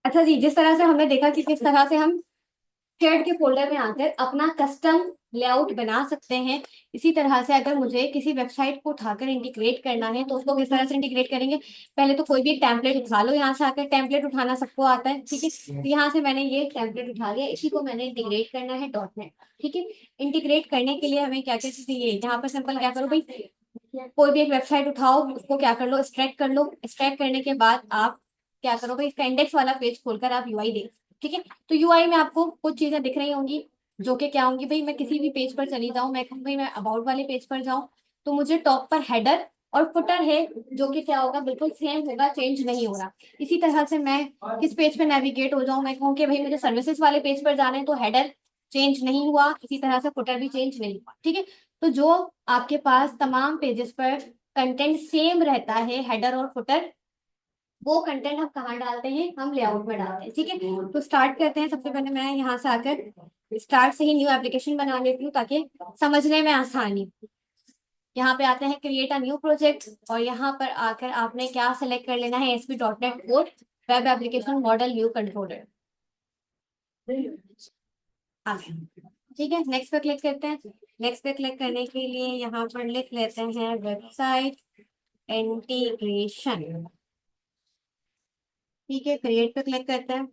अच्छा जी, जिस तरह से हमने देखा कि किस तरह से हम शेड के फोल्डर में आकर अपना कस्टम लेआउट बना सकते हैं, इसी तरह से अगर मुझे किसी वेबसाइट को उठाकर इंटीग्रेट करना है तो उसको किस तरह से इंटीग्रेट करेंगे। पहले तो कोई भी एक टेम्पलेट उठा लो, यहाँ से आकर टेम्पलेट उठाना सबको आता है, ठीक है। तो यहाँ से मैंने ये टेम्पलेट उठा लिया, इसी को मैंने इंटीग्रेट करना है डॉट नेट, ठीक है। इंटीग्रेट करने के लिए हमें क्या क्या चीजें चाहिए, यहाँ पर सिंपल क्या करो भाई, कोई भी एक वेबसाइट उठाओ, उसको क्या कर लो, एक्सट्रैक्ट कर लो। एक्सट्रैक्ट करने के बाद आप क्या करो भाई, इसका इंडेक्स वाला पेज खोलकर आप यूआई देख, ठीक है। तो यूआई में आपको कुछ चीजें दिख रही होंगी, जो कि क्या होंगी भाई, मैं किसी भी पेज पर चली जाऊं, मैं कहूँ भाई मैं अबाउट वाले पेज पर जाऊं, तो मुझे टॉप पर हेडर और फुटर है, जो कि क्या होगा, बिल्कुल सेम होगा, चेंज नहीं हो रहा। इसी तरह से मैं किस पेज पे नेविगेट हो जाऊं, मैं कहूँ कि भाई मुझे सर्विसेज वाले पेज पर जाना है, तो हेडर चेंज नहीं हुआ, इसी तरह से फुटर भी चेंज नहीं हुआ, ठीक है। तो जो आपके पास तमाम पेजेस पर कंटेंट सेम रहता है, हेडर और फुटर, वो कंटेंट हम कहाँ डालते हैं, हम लेआउट में डालते हैं, ठीक है। तो स्टार्ट करते हैं। सबसे पहले मैं यहाँ से आकर स्टार्ट से ही न्यू एप्लीकेशन बना लेती हूँ ताकि समझने में आसानी हो। यहाँ पे आते हैं क्रिएट अ न्यू प्रोजेक्ट, और यहाँ पर आकर आपने क्या सेलेक्ट कर लेना है, ASP dot net core web application model view controller आ गया, ठीक है। नेक्स्ट पे क्लिक करते हैं। नेक्स्ट पे क्लिक करने के लिए यहाँ पर लिख लेते हैं वेबसाइट इंटीग्रेशन, ठीक है। क्रिएट पे क्लिक करते हैं।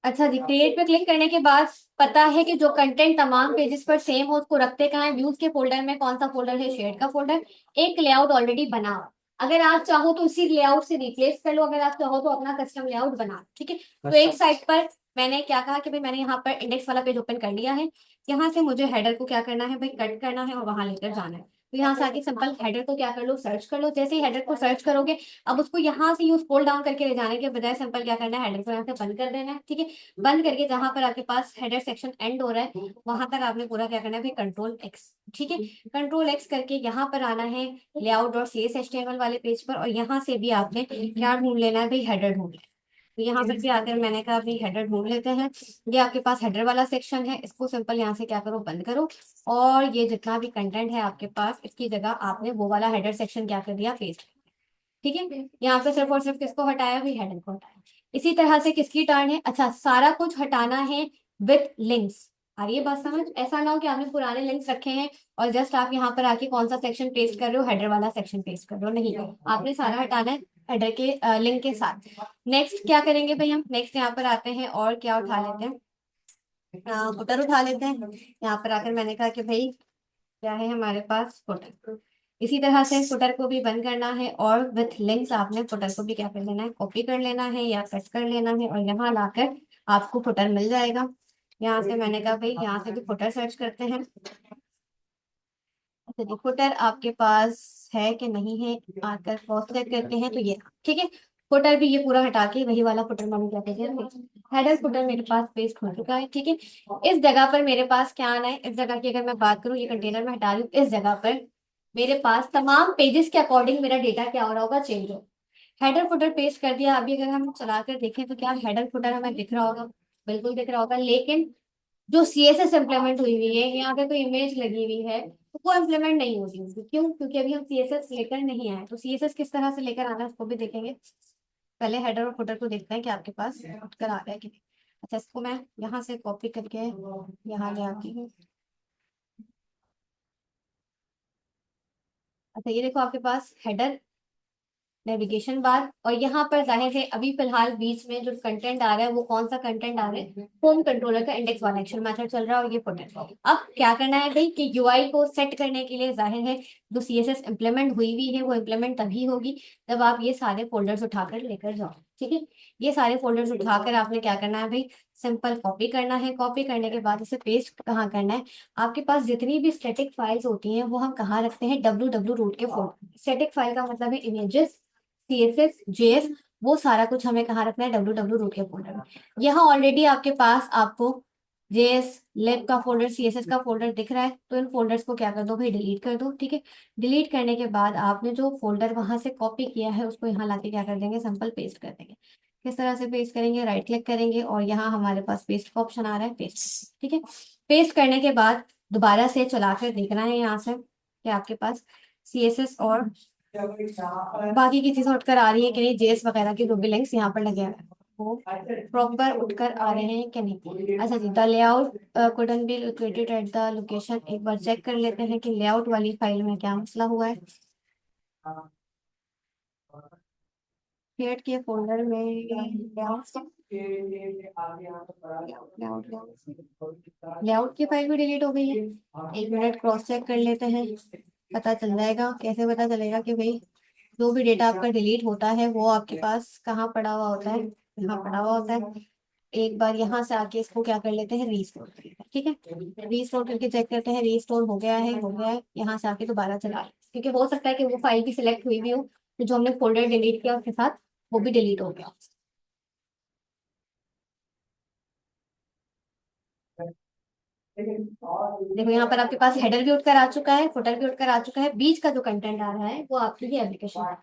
अच्छा जी, क्रिएट पे क्लिक करने के बाद पता है कि जो कंटेंट तमाम पेजेस पर सेम हो, उसको रखते कहाँ है, व्यूज के फोल्डर में। कौन सा फोल्डर है, शेयर का फोल्डर। एक लेआउट ऑलरेडी बना हो, अगर आप चाहो तो उसी लेआउट से रिप्लेस कर लो, अगर आप चाहो तो अपना कस्टम लेआउट बना लो, ठीक है। तो एक साइड पर मैंने क्या कहा कि भाई मैंने यहाँ पर इंडेक्स वाला पेज ओपन कर लिया है। यहाँ से मुझे हेडर को क्या करना है भाई, कट करना है और वहां लेकर जाना है। तो यहाँ से आके सिंपल हेडर को क्या कर लो, सर्च कर लो। जैसे ही हेडर को सर्च करोगे, अब उसको यहाँ से यूज स्क्रॉल डाउन करके ले जाने के बजाय सिंपल क्या करना है, हेडर को यहाँ से बंद कर देना है, ठीक है। बंद करके जहां पर आपके पास हेडर सेक्शन एंड हो रहा है, वहां तक आपने पूरा क्या करना है भाई, कंट्रोल एक्स, ठीक है। कंट्रोल एक्स करके यहाँ पर आना है layout dot C S H T M L वाले पेज पर, और यहाँ से भी आपने क्या ढूंढ लेना है भाई, हेडर ढूंढ लेना है। तो यहाँ पर भी आकर मैंने कहा भाई हेडर ढूंढ लेते हैं। ये आपके पास हेडर वाला सेक्शन है, इसको सिंपल यहाँ से क्या करो, बंद करो। और ये जितना भी कंटेंट है आपके पास, इसकी जगह आपने वो वाला हेडर सेक्शन क्या कर दिया, पेस्ट, ठीक है। यहाँ पे सिर्फ और सिर्फ किसको हटाया भी, हेडर को हटाया। इसी तरह से किसकी टर्न है, अच्छा सारा कुछ हटाना है विथ लिंक्स। आ रही है बात समझ, ऐसा ना हो कि आपने पुराने लिंक्स रखे हैं और जस्ट आप यहाँ पर आके कौन सा सेक्शन पेस्ट कर रहे हो, हेडर वाला सेक्शन पेस्ट कर रहे हो, नहीं, आपने सारा हटाना है हेडर के लिंक के साथ। नेक्स्ट क्या करेंगे भाई, हम नेक्स्ट यहाँ पर आते हैं और क्या उठा लेते हैं, फुटर उठा लेते हैं। यहाँ पर आकर मैंने कहा कि भाई क्या है हमारे पास, फुटर। इसी तरह से फुटर को भी बंद करना है, और विथ लिंक्स आपने फुटर को भी क्या कर लेना है, कॉपी कर लेना है या कट कर लेना है, और यहाँ लाकर आपको फुटर मिल जाएगा। यहाँ से मैंने कहा भाई यहाँ से भी फुटर सर्च करते हैं। अच्छा जी, फुटर आपके पास है कि नहीं है, आकर क्रॉस चेक करते हैं, तो ये ठीक है। फुटर भी ये पूरा हटा के वही वाला फुटर मैंने क्या कहते हैं, हेडर फुटर मेरे पास पेस्ट हो चुका है, ठीक है। इस जगह पर मेरे पास क्या आना है, इस जगह की अगर मैं बात करूँ, ये कंटेनर में हटा रही हूँ, इस जगह पर मेरे पास तमाम पेजेस के अकॉर्डिंग मेरा डेटा क्या हो रहा होगा, चेंज हो। हेडर फुटर पेस्ट कर दिया। अभी अगर हम चला कर देखें तो क्या हेडर फुटर हमें दिख रहा होगा, बिल्कुल दिख रहा होगा, लेकिन जो सीएसएस इम्प्लीमेंट हुई हुई है, यहाँ पे कोई इमेज लगी हुई है, तो वो इम्प्लीमेंट नहीं होगी उसकी। क्यों, क्योंकि अभी हम सीएसएस लेकर नहीं आए। तो सीएसएस किस तरह से लेकर आना है उसको भी देखेंगे। पहले हेडर और फुटर को देखते हैं कि आपके पास उठकर आ रहा है कि नहीं। अच्छा, इसको मैं यहाँ से कॉपी करके यहाँ ले आती हूँ। अच्छा, ये देखो आपके पास हेडर, नेविगेशन बार, और यहाँ पर जाहिर है अभी फिलहाल बीच में जो कंटेंट आ रहा है वो कौन सा कंटेंट आ रहा है, होम कंट्रोलर का इंडेक्स वाला एक्शन मेथड चल रहा है, और ये फुटर। अब क्या करना है भाई कि यूआई को सेट करने के लिए जाहिर है जो सीएसएस इंप्लीमेंट हुई हुई है वो इंप्लीमेंट तभी होगी जब आप ये सारे फोल्डर्स उठाकर लेकर जाओ, ठीक है। ये सारे फोल्डर्स उठाकर आपने क्या करना है भाई, सिंपल कॉपी करना है। कॉपी करने के बाद इसे पेस्ट कहाँ करना है, आपके पास जितनी भी स्टैटिक फाइल्स होती हैं वो हम कहाँ रखते हैं, डब्ल्यू डब्ल्यू रूट के फोल्डर। स्टैटिक फाइल का मतलब है इमेजेस, सीएसएस, जेएस, वो सारा कुछ हमें कहाँ रखना है, डब्ल्यू डब्ल्यू रूट के फोल्डर में। यहाँ ऑलरेडी आपके पास आपको जेएस लिब का फोल्डर, सीएसएस का फोल्डर दिख रहा है, तो इन फोल्डर्स को क्या कर दो भाई, डिलीट कर दो, ठीक है। डिलीट करने के बाद आपने जो फोल्डर वहां से कॉपी किया है उसको यहाँ लाके क्या कर देंगे, सिंपल पेस्ट कर देंगे। किस तरह से पेस्ट करेंगे, राइट क्लिक करेंगे और यहाँ हमारे पास पेस्ट का ऑप्शन आ रहा है, पेस्ट, ठीक है। पेस्ट करने के बाद दोबारा से चला कर देखना है यहाँ से कि आपके पास CSS और बाकी की चीजें उठकर आ रही है कि नहीं, JS वगैरह के जो भी लिंक्स यहाँ पर लगे हैं वो प्रॉपर उठकर आ रहे हैं कि नहीं। अच्छा जी, the layout couldn't be located at the location. एक बार चेक कर लेते हैं कि लेआउट वाली फाइल में क्या मसला हुआ है। क्रिएट के फोल्डर में लेआउट की फाइल भी डिलीट हो गई है। एक मिनट क्रॉस चेक कर लेते हैं, पता चल जाएगा। कैसे पता चलेगा कि भाई जो भी डेटा आपका डिलीट होता है वो आपके पास कहाँ पड़ा हुआ होता है, यहाँ पड़ा हुआ होता है। एक बार यहाँ से आके इसको क्या कर लेते हैं, रीस्टोर कर लेते हैं। ठीक है, रीस्टोर करके चेक करते हैं, रीस्टोर हो गया है, हो गया है। यहाँ से आके दोबारा चला लें, क्योंकि हो सकता है कि वो फाइल भी सिलेक्ट हुई भी हो, तो जो हमने फोल्डर डिलीट किया उसके साथ वो भी डिलीट हो गया। देखो यहाँ पर आपके पास हेडर भी उठकर आ चुका है, फुटर भी उठकर आ चुका है। बीच का जो कंटेंट आ रहा है वो आपकी ही एप्लीकेशन है।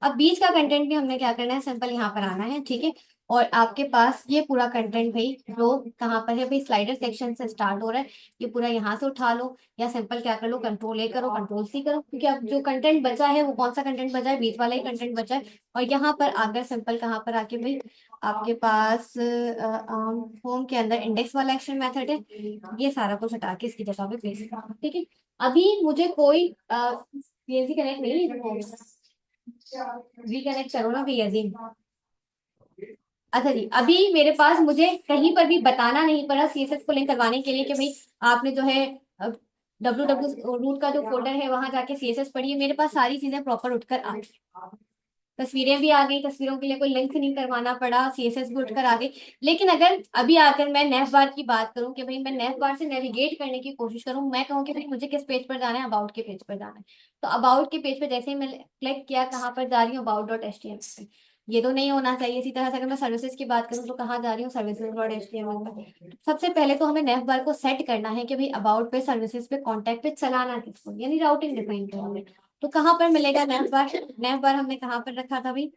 अब बीच का कंटेंट भी हमने क्या करना है, सिंपल यहाँ पर आना है। ठीक है, और आपके पास ये पूरा कंटेंट भाई जो कहाँ पर है भाई, स्लाइडर सेक्शन से स्टार्ट हो रहा है, ये पूरा यहाँ से उठा लो, या सिंपल क्या कर लो, कंट्रोल A करो, कंट्रोल C करो, क्योंकि अब जो कंटेंट बचा है वो कौन सा कंटेंट बचा है, बीच वाला ही कंटेंट बचा है। और यहाँ पर आकर सिंपल कहाँ पर आके भाई आपके पास होम के अंदर इंडेक्स वाला एक्शन मेथड है, ये सारा कुछ हटा के इसकी जगह पे पेस्ट करना। ठीक है, अभी मुझे कोई पीएलसी कनेक्ट नहीं रिकनेक्ट करो ना पीएलसी। अच्छा जी, अभी मेरे पास मुझे कहीं पर भी बताना नहीं पड़ा CSS को लिंक करवाने के लिए कि भाई आपने जो है डब्ल्यू रूट का जो फोल्डर है वहां जाके CSS पढ़ी है। मेरे पास सारी चीजें प्रॉपर उठकर आ गई, तस्वीरें भी आ गई, तस्वीरों के लिए कोई लिंक नहीं करवाना पड़ा, CSS भी उठकर आ गई। लेकिन अगर अभी आकर मैं नेव बार की बात करूं कि भाई मैं नेव बार से नेविगेट करने की कोशिश करूं, मैं कहूँ कि भाई मुझे किस पेज पर जाना है, अबाउट के पेज पर जाना है, तो अबाउट के पेज पर जैसे ही मैं क्लिक किया, कहाँ पर जा रही हूँ, about.html। ये तो नहीं होना चाहिए। इसी तरह से अगर मैं सर्विसेज की बात करूँ तो कहाँ जा रही हूँ, services.html पर। सबसे पहले तो हमें नेव बार को सेट करना है कि भाई अबाउट पे, सर्विसेज पे, कॉन्टैक्ट पे चलाना किसको, यानी राउटिंग डिफाइन करेंगे। तो कहाँ पर मिलेगा नेव बार, नेव बार हमने कहाँ पर रखा था भाई,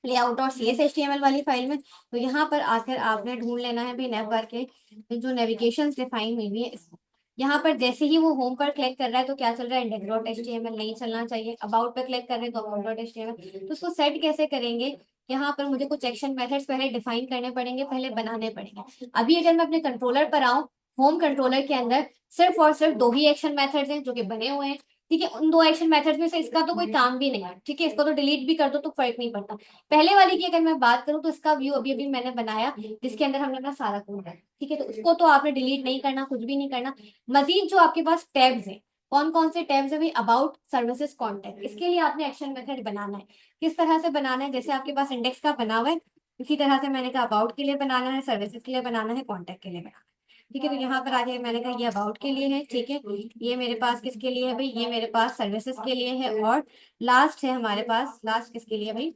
लेआउट और CSS HTML वाली फाइल में। तो यहाँ पर आकर आपने ढूंढ लेना है भाई नेव बार के जो नेविगेशन डिफाइन हुई हुई है इसको। यहाँ पर जैसे ही वो होम पर क्लिक कर रहा है तो क्या चल रहा है, index.html नहीं चलना चाहिए। अबाउट पे क्लिक कर रहे हैं तो about.html। तो उसको सेट कैसे करेंगे, यहाँ पर मुझे कुछ एक्शन मेथड्स पहले डिफाइन करने पड़ेंगे, पहले बनाने पड़ेंगे। अभी अगर मैं अपने कंट्रोलर पर आऊँ, होम कंट्रोलर के अंदर सिर्फ और सिर्फ दो ही एक्शन मेथड्स हैं जो कि बने हुए हैं। ठीक है, उन दो एक्शन मेथड्स में से इसका तो कोई काम भी नहीं है। ठीक है, इसको तो डिलीट भी कर दो तो फर्क नहीं पड़ता। पहले वाले की अगर मैं बात करूं तो इसका व्यू अभी अभी मैंने बनाया, जिसके अंदर हमने अपना सारा कोड है। ठीक है, तो उसको तो आपने डिलीट नहीं करना, कुछ भी नहीं करना। मजीद जो आपके पास टैब्स हैं, कौन कौन से टैब्स है भाई, अबाउट, सर्विसेज, कॉन्टैक्ट, इसके लिए आपने एक्शन मेथड बनाना है। किस तरह से बनाना है, जैसे आपके पास इंडेक्स का बना हुआ है, इसी तरह से मैंने कहा अबाउट के लिए बनाना है, सर्विसेज के लिए बनाना है, कॉन्टैक्ट के लिए बनाना है। ठीक है, तो यहाँ पर आगे मैंने कहा ये अबाउट के लिए है। ठीक है, ये मेरे पास किसके लिए है भाई, ये मेरे पास सर्विसेज के लिए है, और लास्ट है हमारे पास, लास्ट किसके लिए भाई,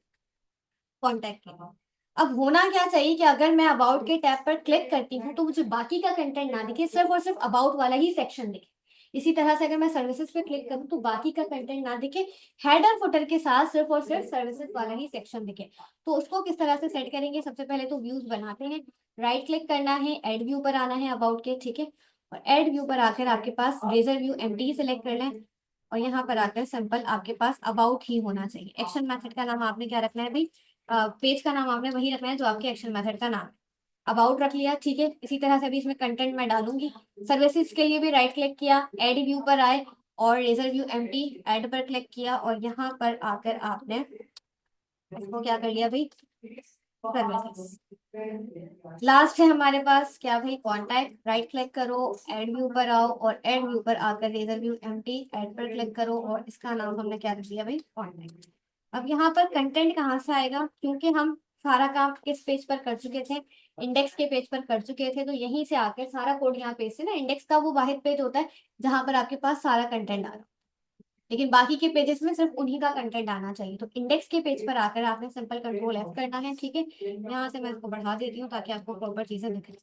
कॉन्टैक्ट के लिए। अब होना क्या चाहिए कि अगर मैं अबाउट के टैब पर क्लिक करती हूँ तो मुझे बाकी का कंटेंट ना दिखे, सिर्फ और सिर्फ अबाउट वाला ही सेक्शन दिखे। इसी तरह से अगर मैं सर्विसेज पे क्लिक करूँ तो बाकी का कंटेंट ना दिखे, हेडर फुटर के साथ सिर्फ और सिर्फ सर्विसेज वाला ही सेक्शन दिखे। तो उसको किस तरह से सेट करेंगे, सबसे पहले तो व्यूज बनाते हैं। राइट क्लिक करना है, एड व्यू पर आना है अबाउट के। ठीक है, और एड व्यू पर आकर आपके पास रेजर व्यू एम्प्टी सेलेक्ट करना है, और यहाँ पर आकर सिंपल आपके पास अबाउट ही होना चाहिए। एक्शन मेथड का नाम आपने क्या रखना है भाई, पेज का नाम आपने वही रखना है जो आपके एक्शन मेथड का नाम है। अबाउट रख लिया। ठीक है, इसी तरह से अभी इसमें कंटेंट मैं डालूंगी। सर्विसेज के लिए भी राइट क्लिक किया, एड व्यू पर आए, और लेजर व्यू एम्प्टी, ऐड पर क्लिक किया, और यहाँ पर आकर आपने इसको क्या कर लिया भाई, सर्विसेज। लास्ट है हमारे पास क्या भाई, कॉन्टैक्ट। राइट क्लिक करो, एड व्यू पर आओ, और एड व्यू पर आकर लेजर व्यू एम्प्टी, ऐड पर क्लिक करो, और इसका नाम हमने क्या रख दिया भाई, कॉन्टैक्ट। अब यहाँ पर कंटेंट कहाँ से आएगा, क्योंकि हम सारा काम किस पेज पर कर चुके थे, इंडेक्स के पेज पर कर चुके थे, तो यहीं से आकर सारा कोड यहाँ पेज से ना, इंडेक्स का वो वाहिद पेज होता है जहां पर आपके पास सारा कंटेंट आ रहा है, लेकिन बाकी के पेजेस में सिर्फ उन्हीं का कंटेंट आना चाहिए। तो इंडेक्स के पेज पर आकर आपने सिंपल कंट्रोल F करना है। ठीक है, यहाँ से मैं इसको बढ़ा देती हूँ ताकि आपको प्रॉपर चीजें दिख रही।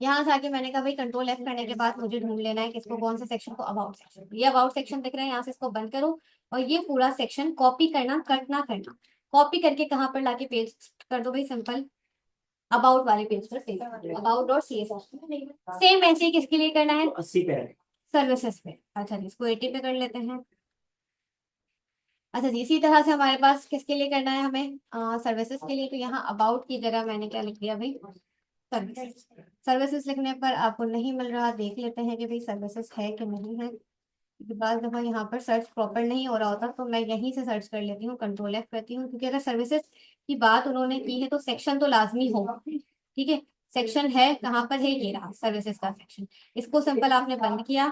यहाँ से आके मैंने कहा भाई कंट्रोल F करने के बाद मुझे ढूंढ लेना है किसको, कौन से सेक्शन को, अबाउट सेक्शन। ये अबाउट सेक्शन दिख रहा है, यहाँ से इसको बंद करो, और ये पूरा सेक्शन कॉपी करना, कट ना करना। कॉपी करके कहाँ पर लाके पेज कर दो भाई, सिंपल अबाउट वाले पेज पर पेज, अबाउट और CSS। सेम ऐसे ही किसके लिए करना है, 80 पे सर्विसेज पे। अच्छा जी, इसको 80 पे कर लेते हैं। अच्छा जी, इसी तरह से हमारे पास किसके लिए करना है हमें, सर्विसेज के लिए। तो यहाँ अबाउट की जगह मैंने क्या लिख दिया भाई, सर्विसेज। सर्विसेज लिखने पर आपको नहीं मिल रहा, देख लेते हैं कि भाई सर्विसेज है कि नहीं है, क्योंकि बाद दफा यहाँ पर सर्च प्रॉपर नहीं हो रहा होता, तो मैं यहीं से सर्च कर लेती हूँ, कंट्रोल एफ करती हूँ, क्योंकि अगर सर्विसेज की बात उन्होंने की है तो सेक्शन तो लाजमी होगा। ठीक है, सेक्शन है कहाँ पर है, ये रहा सर्विसेज का सेक्शन। इसको सिंपल आपने बंद किया,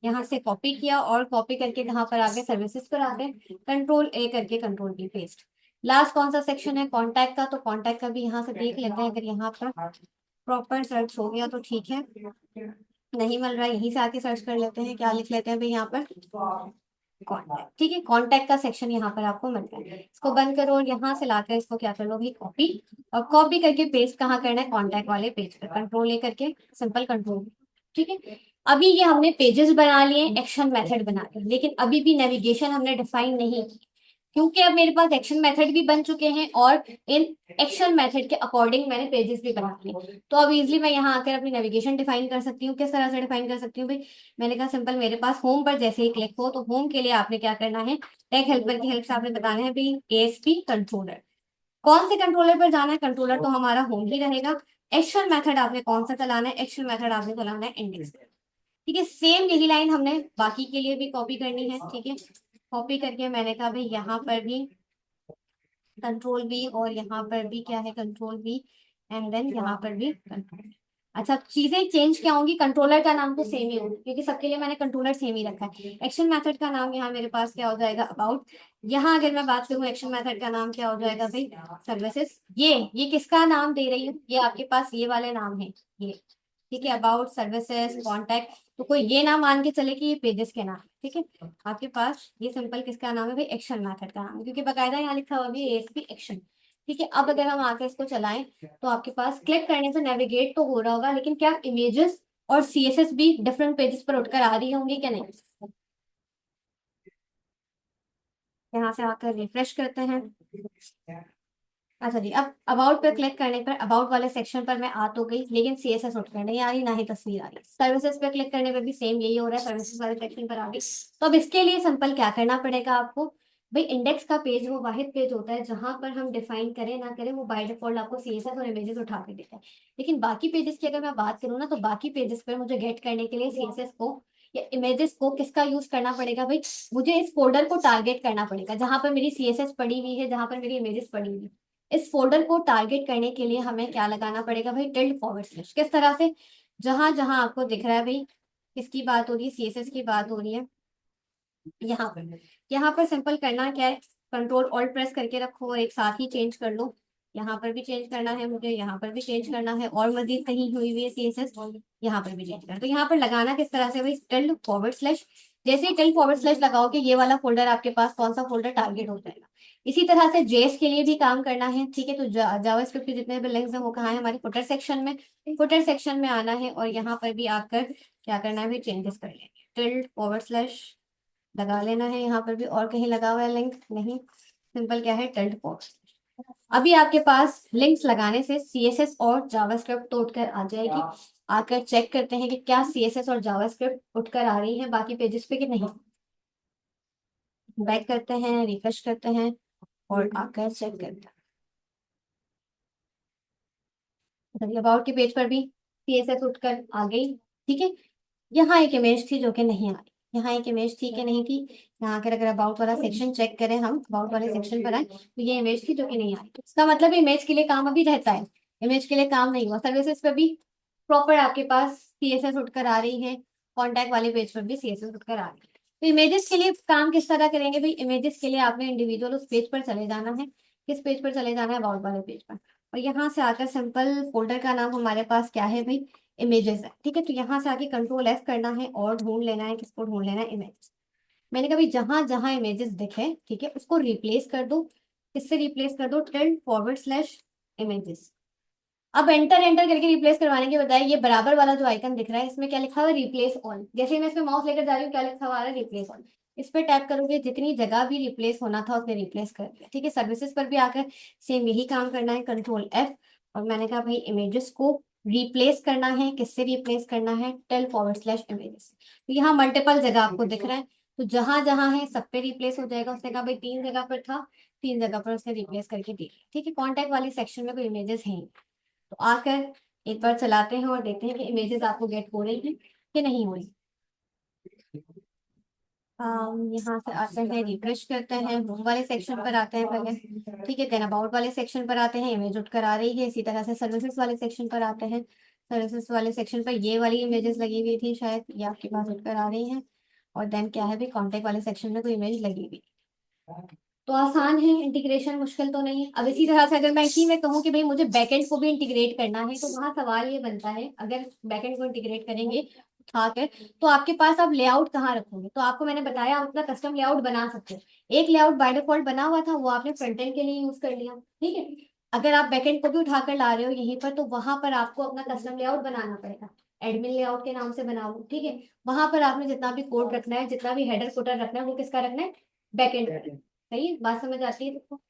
यहाँ से कॉपी किया और कॉपी करके कहाँ पर आ गए, सर्विसेज पर आ गए, कंट्रोल ए करके कंट्रोल बी पेस्ट। लास्ट कौन सा सेक्शन है, कॉन्टैक्ट का, तो कॉन्टैक्ट का भी यहाँ से देख लेते हैं, अगर यहाँ पर प्रॉपर सर्च हो गया तो ठीक है, नहीं मिल रहा है यहीं से आके सर्च कर लेते हैं, क्या लिख लेते हैं भाई यहाँ पर, कॉन्टैक्ट। ठीक है, कॉन्टैक्ट का सेक्शन यहाँ पर आपको मिल रहा है, इसको बंद करो और यहाँ से लाकर इसको क्या कर लो भाई, कॉपी। और कॉपी करके पेस्ट कहाँ करना है, कॉन्टैक्ट वाले पेज पर, कंट्रोल ए करके सिंपल कंट्रोल। ठीक है, अभी ये हमने पेजेस बना लिए, एक्शन मेथड बना लिए, लेकिन अभी भी नेविगेशन हमने डिफाइन नहीं की, क्योंकि अब मेरे पास एक्शन मेथड भी बन चुके हैं और इन एक्शन मेथड के अकॉर्डिंग मैंने पेजेस भी बना लिए। तो अब इजीली मैं यहाँ आकर अपनी नेविगेशन डिफाइन कर सकती हूँ। किस तरह से डिफाइन कर सकती हूँ भाई, मैंने कहा सिंपल, मेरे पास होम पर जैसे ही क्लिक हो तो होम के लिए आपने क्या करना है, टेक हेल्पर की हेल्प से आपने बताना है भाई एएसपी कंट्रोलर। कौन से कंट्रोलर पर जाना है, कंट्रोलर तो हमारा होम ही रहेगा। एक्शन मेथड आपने कौन सा चलाना है, एक्शन मेथड आपने चलाना है इंडेक्स। ठीक है, सेम यही लाइन हमने बाकी के लिए भी कॉपी करनी है। ठीक है, कॉपी करके मैंने कहा भाई यहाँ पर भी कंट्रोल बी और यहाँ पर भी क्या है, कंट्रोल बी, एंड देन यहाँ पर भी कंट्रोल। अच्छा, चीजें चेंज क्या होंगी, कंट्रोलर का नाम तो सेम ही होगा, क्योंकि सबके लिए मैंने कंट्रोलर सेम ही रखा है। एक्शन मेथड का नाम यहाँ मेरे पास क्या हो जाएगा, अबाउट। यहाँ अगर मैं बात करूँ एक्शन मेथड का नाम क्या हो जाएगा भाई, सर्विसेज। ये किसका नाम दे रही हूँ, ये आपके पास ये वाले नाम है ये। ठीक है, अबाउट, सर्विसेज, कॉन्टैक्ट, तो कोई ये ना मान के चले कि ये पेजेस के नाम है। ठीक है, आपके पास ये सिंपल किसका नाम है भाई, एक्शन मेथड का नाम है, क्योंकि बकायदा यहाँ लिखा हुआ भी एएसपी एक्शन। ठीक है, अब अगर हम आके इसको चलाएं तो आपके पास क्लिक करने से नेविगेट तो हो रहा होगा, लेकिन क्या इमेजेस और सीएसएस भी डिफरेंट पेजेस पर उठकर आ रही होंगी क्या, नहीं। यहाँ से आकर रिफ्रेश करते हैं। अच्छा जी, अब अबाउट पे क्लिक करने पर अबाउट वाले सेक्शन पर मैं आ तो गई, लेकिन सीएसएस उठकर नहीं आ रही, ना ही तस्वीर आ रही। सर्विसेज पे क्लिक करने पे भी सेम यही हो रहा है, सर्विसेज वाले सेक्शन पर आ गई। तो अब इसके लिए सिंपल क्या करना पड़ेगा आपको भाई, इंडेक्स का पेज वो वाहिद पेज होता है जहां पर हम डिफाइन करें ना करें, वो बाय डिफॉल्ट आपको सीएसएस और इमेजेस उठा के देता है। लेकिन बाकी पेजेस की अगर मैं बात करूँ ना, तो बाकी पेजेस पर मुझे गेट करने के लिए सीएसएस को या इमेजेस को किसका यूज करना पड़ेगा भाई, मुझे इस फोल्डर को टारगेट करना पड़ेगा जहां पर मेरी सीएसएस पड़ी हुई है, जहां पर मेरी इमेजेस पड़ी हुई है। इस फोल्डर को टारगेट करने के लिए हमें क्या लगाना पड़ेगा भाई, टिल्ड फॉरवर्ड स्लैश। किस तरह से, जहां जहां आपको दिख रहा है भाई किसकी बात हो रही है, सीएसएस की बात हो रही है, यहाँ पर सिंपल करना क्या है, कंट्रोल ऑल्ट प्रेस करके रखो और एक साथ ही चेंज कर लो। यहाँ पर भी चेंज करना है मुझे, यहाँ पर भी चेंज करना है, और मजीद कहीं हुई हुई है सीएसएस, यहाँ पर भी चेंज करना है। तो यहाँ पर लगाना किस तरह से भाई, टिल्ड फॉरवर्ड स्लैश। जैसे ही टिल्ड फॉरवर्ड स्लैश लगाओगे ये वाला फोल्डर आपके पास कौन सा फोल्डर टारगेट हो जाएगा। इसी तरह से जेएस के लिए भी काम करना है। ठीक है, तो जावास्क्रिप्ट के जितने भी लिंक्स हैं वो कहाँ है, हमारे फुटर सेक्शन में। फुटर सेक्शन में आना है और यहाँ पर भी आकर क्या करना है भाई, चेंजेस कर लेंगे, टिल्ड फॉरवर्ड स्लैश लगा लेना है। यहाँ पर भी और कहीं लगा हुआ है लिंक, नहीं, सिंपल क्या है, टिल्ड फॉरवर्ड। अभी आपके पास लिंक्स लगाने से सीएसएस और जावास्क्रिप्ट तो उठकर आ जाएगी। आकर चेक करते हैं कि क्या सीएसएस और जावास्क्रिप्ट उठकर आ रही है बाकी पेजेस पे कि नहीं। बैक करते हैं, रिफ्रेश करते हैं और आकर चेक करते हैं। तो अबाउट के पेज पर भी सीएसएस उठकर आ गई। ठीक है, यहाँ एक इमेज थी जो कि नहीं आ रही, यहाँ एक इमेज थी कि नहीं थी। यहाँ आकर अगर अबाउट वाला सेक्शन चेक करें, हम अबाउट वाले सेक्शन पर आए तो ये इमेज थी जो कि नहीं आ रही। तो इसका मतलब इमेज के लिए काम अभी रहता है, इमेज के लिए काम नहीं हुआ। सर्विसेज पे भी प्रॉपर आपके पास सीएसएस उठकर आ रही है, कॉन्टैक्ट वाले पेज पर भी सीएसएस उठकर आ रही है। तो इमेजेस के लिए काम किस तरह करेंगे भाई, इमेजेस के लिए आपने इंडिविजुअल उस पेज पर चले जाना है। किस पेज पर चले जाना है, अबाउट वाले पेज पर। और यहाँ से आकर सिंपल फोल्डर का नाम हमारे पास क्या है भाई, इमेजेस है। ठीक है, तो यहाँ से आके कंट्रोल एफ करना है और ढूंढ लेना है, किसको ढूंढ लेना है, इमेजेस। मैंने कहा भाई जहां जहां इमेजेस दिखे, ठीक है, उसको रिप्लेस कर दो। किससे रिप्लेस कर दो, टिल्ड फॉरवर्ड स्लैश इमेजेस। अब एंटर एंटर करके रिप्लेस करवाने के बजाय ये बराबर वाला जो आइकन दिख रहा है इसमें क्या लिखा हुआ है, रिप्लेस ऑल। जैसे ही मैं इसमें माउस लेकर जा रही हूँ क्या लिखा हुआ है, रिप्लेस ऑल। इस पे टैप करोगे, जितनी जगह भी रिप्लेस होना था उसने रिप्लेस कर दिया। ठीक है, सर्विसेज पर भी आकर सेम यही काम करना है, कंट्रोल एफ। और मैंने कहा भाई इमेजेस को रिप्लेस करना है, किससे रिप्लेस करना है, टेल फॉरवर्ड स्लैश इमेजेस। तो यहाँ मल्टीपल जगह आपको दिख रहा है, तो जहां जहां है सब पे रिप्लेस हो जाएगा। उसने कहा भाई 3 जगह पर था, 3 जगह पर उसने रिप्लेस करके दी। ठीक है, कॉन्टैक्ट वाले सेक्शन में कोई इमेजेस हैं, तो आकर एक बार चलाते हैं और देखते हैं कि इमेजेस आपको गेट हो रही हैं कि नहीं हो रही। यहाँ से आते हैं, रिफ्रेश करते हैं, होम वाले सेक्शन पर आते हैं पहले। ठीक है, देन अबाउट वाले सेक्शन पर आते हैं, इमेज उठकर आ रही है। इसी तरह से सर्विसेज वाले सेक्शन पर आते हैं, सर्विसेज वाले सेक्शन पर ये वाली इमेजेस लगी हुई थी शायद, ये आपके पास उठकर आ रही हैं। और देन क्या है भी, कॉन्टेक्ट वाले सेक्शन में कोई इमेज लगी हुई। तो आसान है इंटीग्रेशन, मुश्किल तो नहीं है। अब इसी तरह से अगर मैं इसी में कहूँ कि भाई मुझे बैकएंड को भी इंटीग्रेट करना है, तो वहां सवाल ये बनता है, अगर बैकएंड को इंटीग्रेट करेंगे उठा कर, तो आपके पास आप लेआउट कहाँ रखोगे। तो आपको मैंने बताया आप अपना कस्टम लेआउट बना सकते हो। एक लेआउट बाय डिफॉल्ट बना हुआ था, वो आपने फ्रंट एंड के लिए यूज कर लिया। ठीक है, अगर आप बैकएंड को भी उठाकर ला रहे हो यहीं पर, तो वहां पर आपको अपना कस्टम लेआउट बनाना पड़ेगा। एडमिन लेआउट के नाम से बनाओ। ठीक है, वहां पर आपने जितना भी कोड रखना है, जितना भी हेडर फुटर रखना है, वो किसका रखना है, बैकएंड का। सही है, बात समझ आती है तुमको।